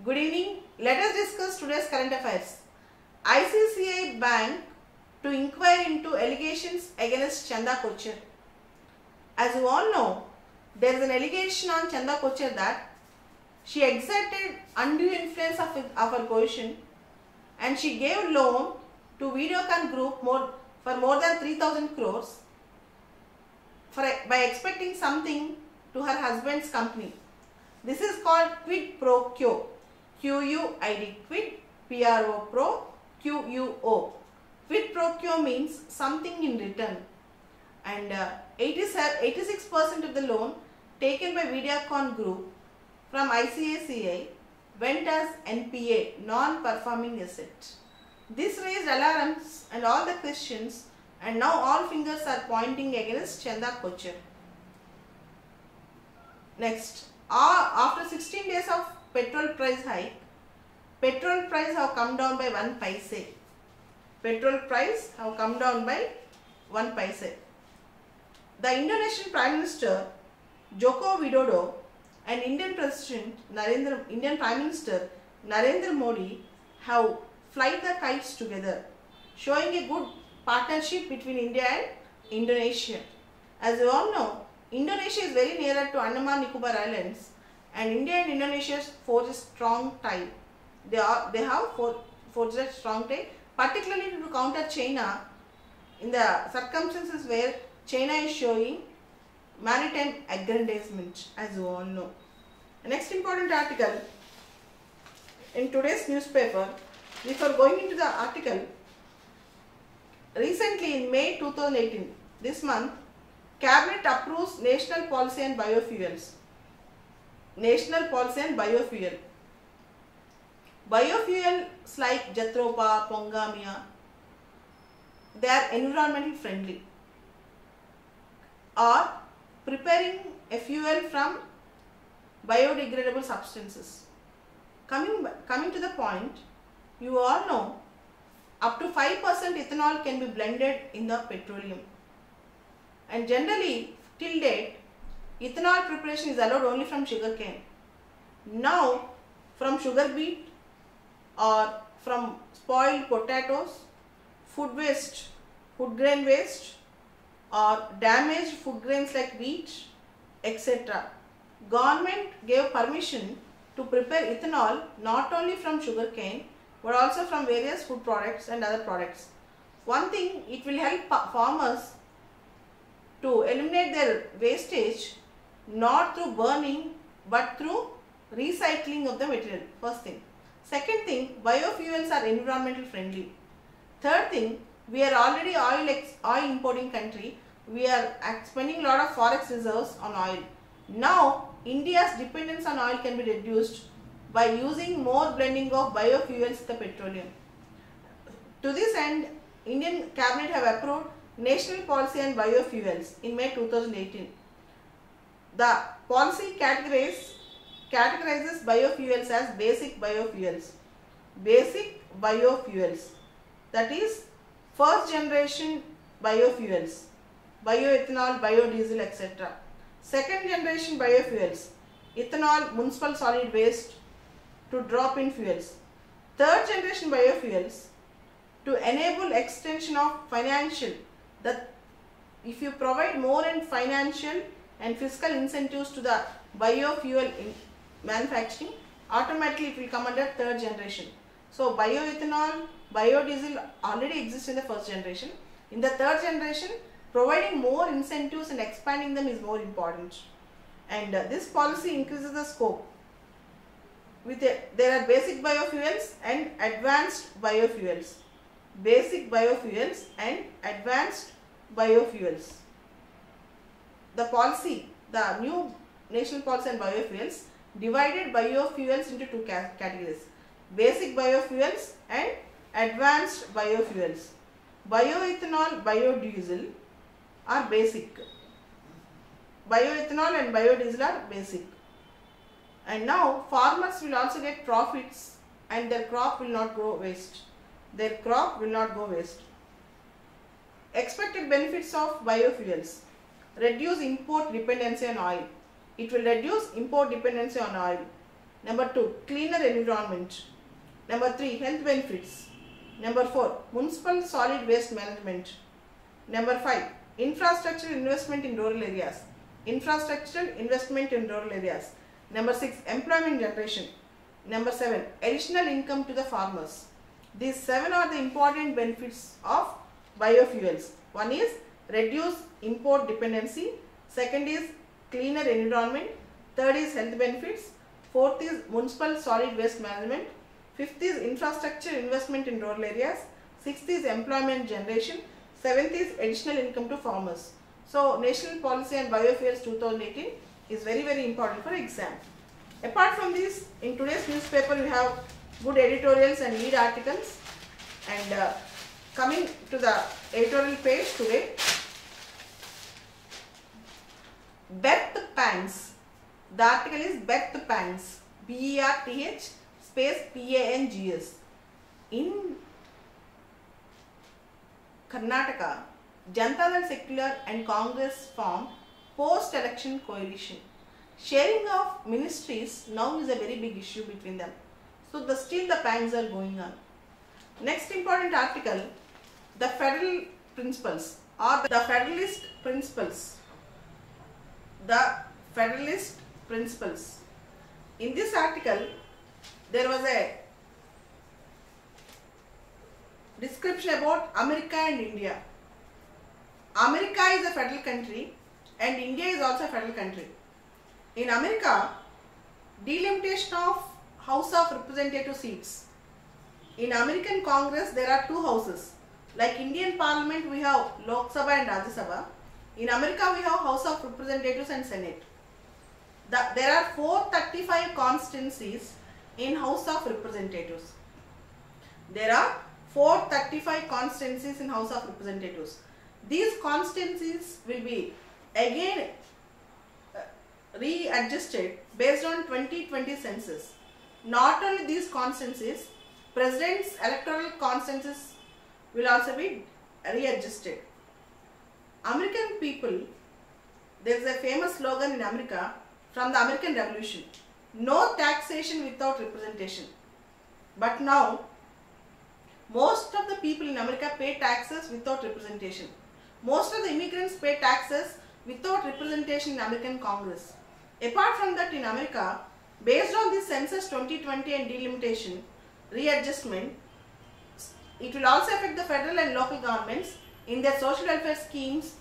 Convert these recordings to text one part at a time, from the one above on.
Good evening. Let us discuss today's current affairs. ICICI Bank to inquire into allegations against Chanda Kochhar. As you all know, there is an allegation on Chanda Kochhar that she exerted undue influence of her position and she gave loan to Videocon Group for more than 3,000 crores by expecting something to her husband's company. This is called quid pro quo. QUID, quid, PRO, pro, QUO. Quid pro quo means something in return, and 86% of the loan taken by Videocon Group from ICICI went as NPA, non-performing asset. This raised alarms and all the questions, and now all fingers are pointing against Chanda Kochhar. Next, after 16 days of petrol price hike, petrol price have come down by 1 paise. Petrol price have come down by 1 paise. The Indonesian Prime Minister Joko Widodo and Indian Prime Minister Narendra Modi have flied the kites together, showing a good partnership between India and Indonesia. As you all know, Indonesia is very nearer to Andaman Nicobar Islands, and India and Indonesia forge a strong tie. They have forged a strong tie, particularly to counter China in the circumstances where China is showing maritime aggrandizement, as you all know. The next important article in today's newspaper, before going into the article, recently in May 2018, this month, Cabinet approves National Policy on Biofuels. National Policy on Biofuel. Biofuels like Jatropha, Pongamia, they are environmentally friendly, or preparing a fuel from biodegradable substances. Coming to the point, you all know up to 5% ethanol can be blended in the petroleum, and generally till date ethanol preparation is allowed only from sugarcane. Now from sugar beet or from spoiled potatoes, food waste, food grain waste, or damaged food grains like wheat, etc. Government gave permission to prepare ethanol not only from sugarcane but also from various food products and other products. One thing, it will help farmers to eliminate their wastage not through burning but through recycling of the material. First thing. Second thing, biofuels are environmental friendly. Third thing, we are already oil importing country. We are spending a lot of forex reserves on oil. Now India's dependence on oil can be reduced by using more blending of biofuels with the petroleum. To this end, Indian Cabinet have approved National Policy on Biofuels in May 2018. The policy categorizes biofuels as basic biofuels. Basic biofuels, that is first generation biofuels, bioethanol, biodiesel, etc. Second generation biofuels, ethanol, municipal solid waste to drop in fuels. Third generation biofuels, to enable extension of financial, that if you provide more in financial and fiscal incentives to the biofuel manufacturing, automatically it will come under third generation. So bioethanol, biodiesel already exists in the first generation. In the third generation, providing more incentives and expanding them is more important. And this policy increases the scope. There are basic biofuels and advanced biofuels. Basic biofuels and advanced biofuels. The new National Policy on Biofuels divided biofuels into two categories: basic biofuels and advanced biofuels. Bioethanol, biodiesel are basic. Bioethanol and biodiesel are basic. And now farmers will also get profits and their crop will not go waste. Their crop will not go waste. Expected benefits of biofuels: reduce import dependency on oil. It will reduce import dependency on oil. Number 2, cleaner environment. Number 3, health benefits. Number 4, municipal solid waste management. Number 5, infrastructure investment in rural areas. Infrastructure investment in rural areas. Number 6, employment generation. Number 7, additional income to the farmers. These 7 are the important benefits of biofuels. One is reduce import dependency. Second is cleaner environment. Third is health benefits. Fourth is municipal solid waste management. Fifth is infrastructure investment in rural areas. Sixth is employment generation. Seventh is additional income to farmers. So, National Policy on Biofuels 2018 is very, very important for exam. Apart from this, in today's newspaper we have good editorials and lead articles. And coming to the editorial page today, Birth Pangs. The article is Birth Pangs, BERTH space PANGS. In Karnataka, Janata Dal Secular and Congress form post-election coalition. Sharing of ministries now is a very big issue between them. So still the pangs are going on. Next important article, the federal principles or the federalist principles. The federalist principles. In this article, there was a description about America and India. America is a federal country and India is also a federal country. In America, delimitation of House of Representative seats. In American Congress, there are 2 houses. Like Indian Parliament, we have Lok Sabha and Rajya Sabha. In America, we have House of Representatives and Senate. There are 435 constituencies in House of Representatives. There are 435 constituencies in House of Representatives. These constituencies will be again readjusted based on 2020 census. Not only these constituencies, President's electoral constituencies will also be readjusted. American people, there is a famous slogan in America from the American Revolution: no taxation without representation. But now, most of the people in America pay taxes without representation. Most of the immigrants pay taxes without representation in American Congress. Apart from that, in America, based on the census 2020 and delimitation, readjustment, it will also affect the federal and local governments in their social welfare schemes,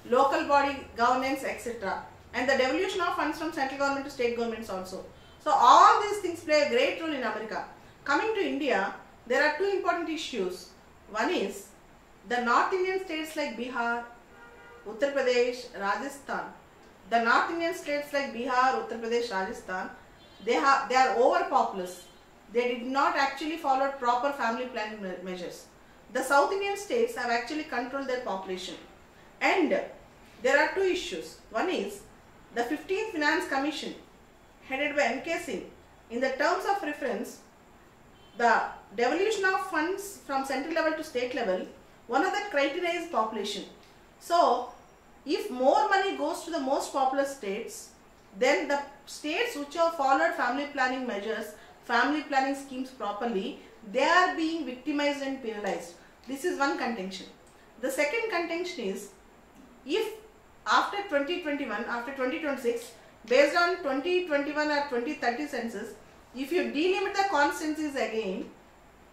local body governance, etc. And the devolution of funds from central government to state governments also. So all these things play a great role in America. Coming to India, there are 2 important issues. One is the North Indian states like Bihar, Uttar Pradesh, Rajasthan. The North Indian states like Bihar, Uttar Pradesh, Rajasthan, they are overpopulous. They did not actually follow proper family planning measures. The South Indian states have actually controlled their population. And there are 2 issues. One is the 15th Finance Commission headed by N.K. Singh. In the terms of reference, the devolution of funds from central level to state level, one of the criteria is population. So, if more money goes to the most populous states, then the states which have followed family planning measures, family planning schemes properly, they are being victimized and penalized. This is one contention. The second contention is, if after 2021, after 2026, based on 2021 or 2030 census, if you delimit the constituencies again,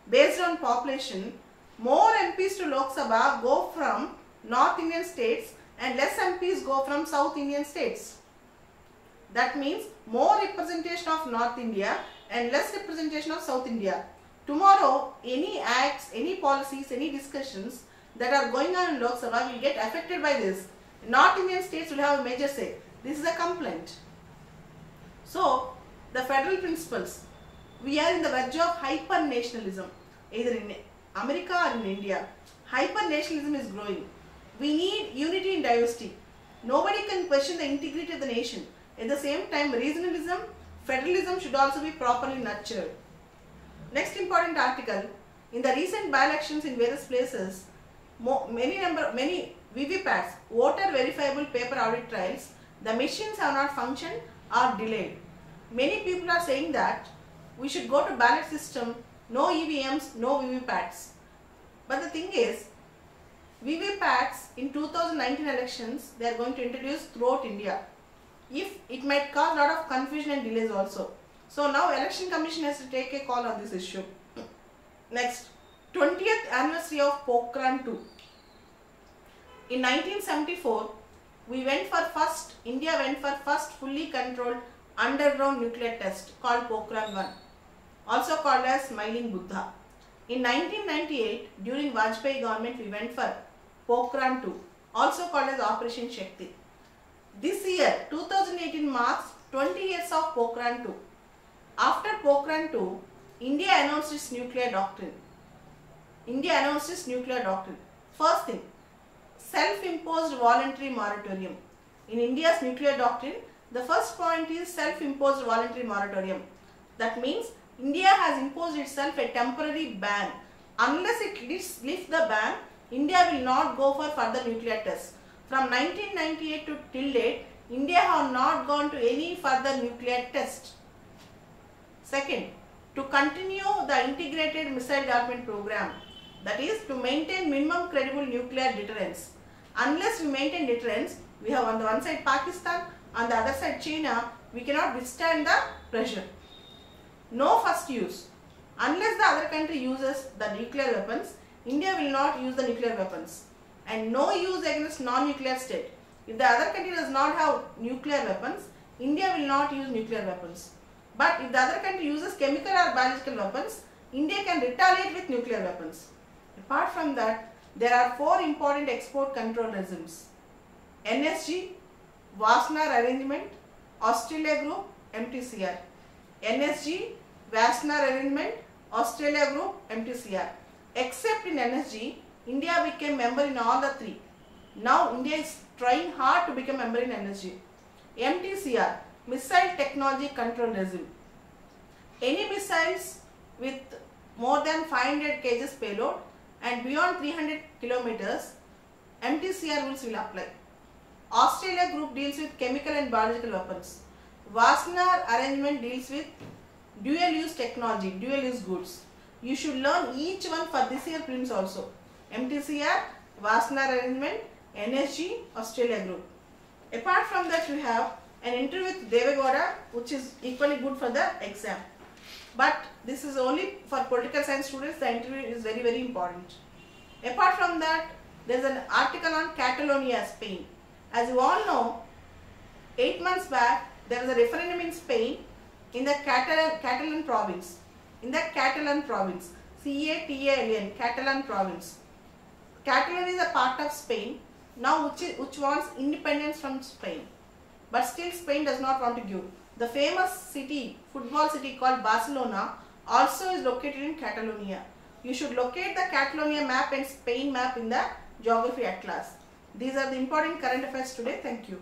based on population, more MPs to Lok Sabha go from North Indian states and less MPs go from South Indian states. That means more representation of North India and less representation of South India. Tomorrow, any acts, any policies, any discussions that are going on in Lok Sabha will get affected by this. North Indian states will have a major say. This is a complaint. So, the federal principles, we are in the verge of hyper-nationalism, either in America or in India. Hyper-nationalism is growing. We need unity in diversity. Nobody can question the integrity of the nation. At the same time, regionalism, federalism should also be properly nurtured. Next important article, in the recent by-elections in various places, many VVPATs, voter verifiable paper audit trials, the machines have not functioned or delayed. Many people are saying that we should go to ballot system, no EVMs, no VVPATs. But the thing is, VVPATs in 2019 elections, they are going to introduce throughout India. If it might cause a lot of confusion and delays also. So now Election Commission has to take a call on this issue. Next, 20th anniversary of Pokhran 2. In 1974, India went for first fully controlled underground nuclear test called Pokhran 1, also called as Smiling Buddha. In 1998, during Vajpayee government, we went for Pokhran 2, also called as Operation Shakti. This year, 2018 marks 20 years of Pokhran 2. After Pokhran 2, India announced its nuclear doctrine. First thing, self-imposed voluntary moratorium. In India's nuclear doctrine, the first point is self-imposed voluntary moratorium. That means India has imposed itself a temporary ban. Unless it lifts the ban, India will not go for further nuclear tests. From 1998 to till date, India have not gone to any further nuclear test. Second, to continue the integrated missile development program, that is to maintain minimum credible nuclear deterrence. Unless we maintain deterrence, we have on the one side Pakistan, on the other side China, we cannot withstand the pressure. No first use. Unless the other country uses the nuclear weapons, India will not use the nuclear weapons. And no use against non-nuclear state. If the other country does not have nuclear weapons, India will not use nuclear weapons. But if the other country uses chemical or biological weapons, India can retaliate with nuclear weapons. Apart from that, there are 4 important export control regimes: NSG, Wassenaar Arrangement, Australia Group, MTCR. NSG, Wassenaar Arrangement, Australia Group, MTCR. Except in NSG, India became member in all the 3. Now India is trying hard to become member in NSG. MTCR, Missile Technology Control Regime. Any missiles with more than 500 kg payload and beyond 300 kilometers, MTCR rules will apply. Australia Group deals with chemical and biological weapons. Wassenaar Arrangement deals with dual-use technology, dual-use goods. You should learn each one for this year prelims also. MTCR, Wassenaar Arrangement, NSG, Australia Group. Apart from that, you have an interview with Devegowda, which is equally good for the exam. But this is only for political science students. The interview is very, very important. Apart from that, there is an article on Catalonia, Spain. As you all know, 8 months back, there was a referendum in Spain in the Catalan province. C-A-T-A-L-N, Catalan province. Catalonia is a part of Spain, now which wants independence from Spain. But still Spain does not want to give. The famous city, football city called Barcelona, also is located in Catalonia. You should locate the Catalonia map and Spain map in the geography atlas. These are the important current affairs today. Thank you.